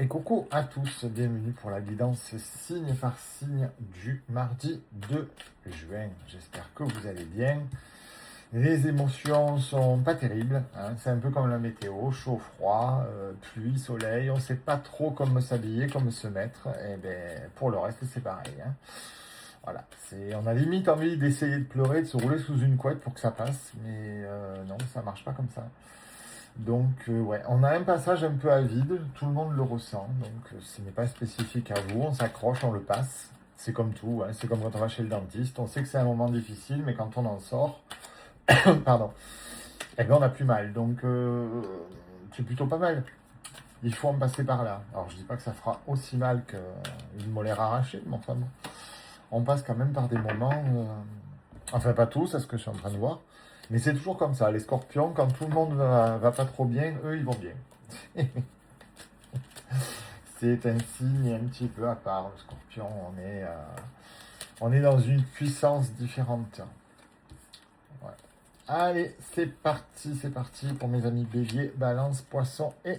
Et coucou à tous, bienvenue pour la guidance signe par signe du mardi 2 juin. J'espère que vous allez bien. Les émotions sont pas terribles, hein. C'est un peu comme la météo, chaud, froid, pluie, soleil, on ne sait pas trop comment s'habiller, comment se mettre. Et ben pour le reste c'est pareil, hein. Voilà, on a limite envie d'essayer de pleurer, de se rouler sous une couette pour que ça passe, mais non, ça marche pas comme ça. Donc, ouais, on a un passage un peu à vide, tout le monde le ressent, donc ce n'est pas spécifique à vous, on s'accroche, on le passe. C'est comme tout, hein, c'est comme quand on va chez le dentiste, on sait que c'est un moment difficile, mais quand on en sort, pardon, eh bien on n'a plus mal, donc c'est plutôt pas mal. Il faut en passer par là. Alors je dis pas que ça fera aussi mal qu'une molaire arrachée, mais enfin bon, on passe quand même par des moments, enfin pas tous, c'est ce que je suis en train de voir, mais c'est toujours comme ça. Les scorpions, quand tout le monde va pas trop bien, eux, ils vont bien. C'est un signe un petit peu à part. Le scorpion, on est dans une puissance différente. Ouais. Allez, c'est parti pour mes amis bélier, balance, poisson et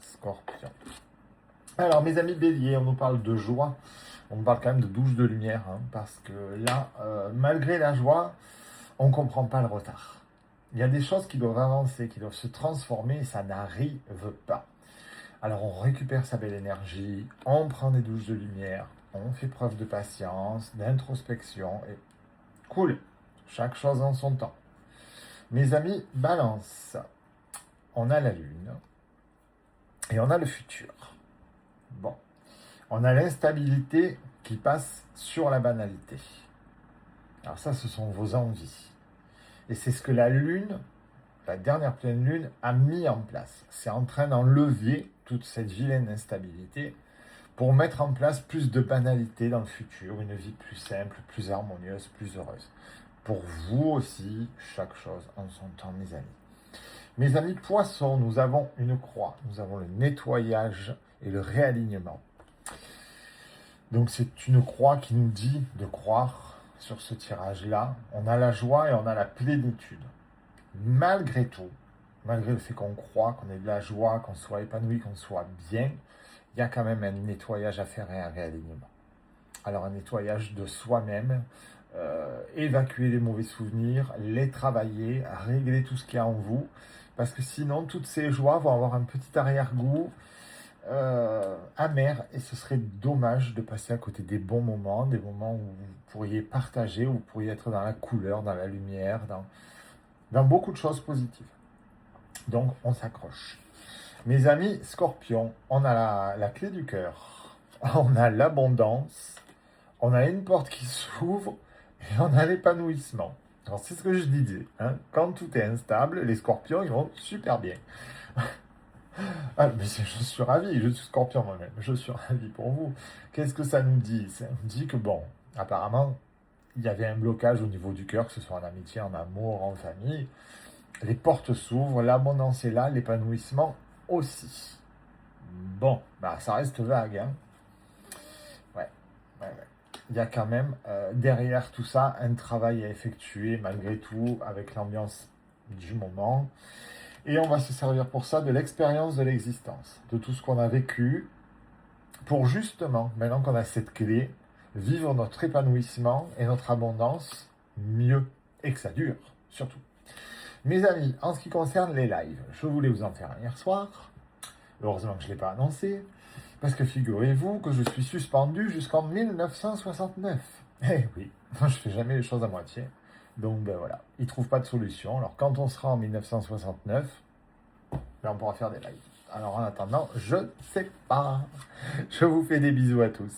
scorpion. Alors, mes amis bélier, on nous parle de joie. On nous parle quand même de douche de lumière, hein, parce que là, malgré la joie, on ne comprend pas le retard. Il y a des choses qui doivent avancer, qui doivent se transformer, et ça n'arrive pas. Alors on récupère sa belle énergie, on prend des douches de lumière, on fait preuve de patience, d'introspection, et cool, chaque chose en son temps. Mes amis, balance, on a la lune, et on a le futur. Bon, on a l'instabilité qui passe sur la banalité. Alors ça, ce sont vos envies. Et c'est ce que la lune, la dernière pleine lune, a mis en place. C'est en train d'enlever toute cette vilaine instabilité pour mettre en place plus de banalité dans le futur, une vie plus simple, plus harmonieuse, plus heureuse. Pour vous aussi, chaque chose en son temps, mes amis. Mes amis poissons, nous avons une croix, nous avons le nettoyage et le réalignement. Donc c'est une croix qui nous dit de croire sur ce tirage-là. On a la joie et on a la plénitude. Malgré tout, malgré le fait qu'on croit, qu'on ait de la joie, qu'on soit épanoui, qu'on soit bien, il y a quand même un nettoyage à faire et un réalignement. Alors un nettoyage de soi-même, évacuer les mauvais souvenirs, les travailler, régler tout ce qu'il y a en vous, parce que sinon toutes ces joies vont avoir un petit arrière-goût amer, et ce serait dommage de passer à côté des bons moments, des moments où vous pourriez partager, où vous pourriez être dans la couleur, dans la lumière, dans beaucoup de choses positives. Donc on s'accroche. Mes amis scorpions, on a la clé du cœur, on a l'abondance, on a une porte qui s'ouvre et on a l'épanouissement. Alors c'est ce que je disais, hein. Quand tout est instable, les scorpions ils vont super bien. Ah, mais je suis ravi, je suis scorpion moi-même, je suis ravi pour vous. Qu'est-ce que ça nous dit? Ça nous dit que bon, apparemment, il y avait un blocage au niveau du cœur, que ce soit en amitié, en amour, en famille. Les portes s'ouvrent, l'abondance est là, l'épanouissement aussi. Bon, bah ça reste vague, hein. Ouais. Il y a quand même derrière tout ça un travail à effectuer malgré tout avec l'ambiance du moment. Et on va se servir pour ça de l'expérience de l'existence, de tout ce qu'on a vécu, pour justement, maintenant qu'on a cette clé, vivre notre épanouissement et notre abondance mieux, et que ça dure, surtout. Mes amis, en ce qui concerne les lives, je voulais vous en faire un hier soir. Heureusement que je ne l'ai pas annoncé, parce que figurez-vous que je suis suspendu jusqu'en 1969. Eh oui, je ne fais jamais les choses à moitié. Donc ben voilà, ils ne trouvent pas de solution. Alors quand on sera en 1969, ben on pourra faire des lives. Alors en attendant, je ne sais pas. Je vous fais des bisous à tous.